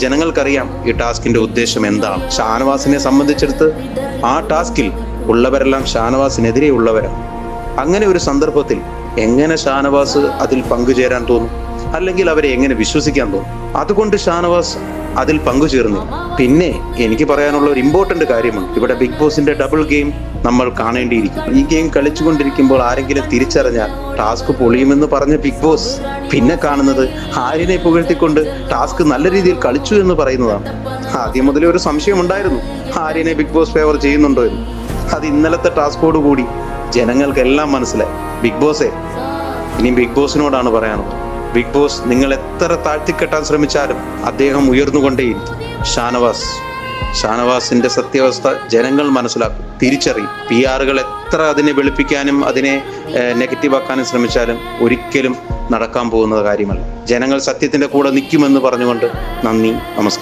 ജനങ്ങൾക്കറിയാം ഈ ടാസ്കിന്റെ ഉദ്ദേശം എന്താണ്. ഷാനവാസിനെ സംബന്ധിച്ചിടത്ത് ആ ടാസ്കിൽ ഉള്ളവരെല്ലാം ഷാനവാസിനെതിരെ ഉള്ളവരാണ്. അങ്ങനെ ഒരു സന്ദർഭത്തിൽ എങ്ങനെ ഷാനവാസ് അതിൽ പങ്കുചേരാൻ തോന്നും? അല്ലെങ്കിൽ അവരെ എങ്ങനെ വിശ്വസിക്കാൻ തോന്നും? അതുകൊണ്ട് ഷാനവാസ് അതിൽ പങ്കുചേർന്നു. പിന്നെ എനിക്ക് പറയാനുള്ള ഒരു ഇമ്പോർട്ടന്റ് കാര്യമുണ്ട്. ഇവിടെ ബിഗ് ബോസിന്റെ ഡബിൾ ഗെയിം നമ്മൾ കാണേണ്ടിയിരിക്കും. ഈ ഗെയിം കളിച്ചുകൊണ്ടിരിക്കുമ്പോൾ ആരെങ്കിലും തിരിച്ചറിഞ്ഞാൽ ടാസ്ക് പൊളിയുമെന്ന് പറഞ്ഞ ബിഗ് ബോസ് പിന്നെ കാണുന്നത് ആര്യനെ പുകഴ്ത്തിക്കൊണ്ട് ടാസ്ക് നല്ല രീതിയിൽ കളിച്ചു എന്ന് പറയുന്നതാണ്. ആദ്യം മുതലേ ഒരു സംശയം ഉണ്ടായിരുന്നു, ആര്യനെ ബിഗ് ബോസ് ഫേവർ ചെയ്യുന്നുണ്ടോ എന്ന്. അത് ഇന്നലത്തെ ടാസ്കോട് കൂടി ജനങ്ങൾക്കെല്ലാം മനസ്സിലായി. ബിഗ് ബോസേ, ഇനി ബിഗ് ബോസിനോടാണ് പറയാനുള്ളത്. ബിഗ് ബോസ് നിങ്ങൾ എത്ര താഴ്ത്തിക്കെട്ടാൻ ശ്രമിച്ചാലും അദ്ദേഹം ഉയർന്നുകൊണ്ടേയിരിക്കും. ഷാനവാസിന്റെ സത്യാവസ്ഥ ജനങ്ങൾ മനസ്സിലാക്കും, തിരിച്ചറിയും. PR-കൾ എത്ര അതിനെ വെളുപ്പിക്കാനും അതിനെ നെഗറ്റീവാക്കാനും ശ്രമിച്ചാലും ഒരിക്കലും നടക്കാൻ പോകുന്ന കാര്യമല്ല. ജനങ്ങൾ സത്യത്തിന്റെ കൂടെ നിൽക്കുമെന്ന് പറഞ്ഞുകൊണ്ട് നന്ദി, നമസ്കാരം.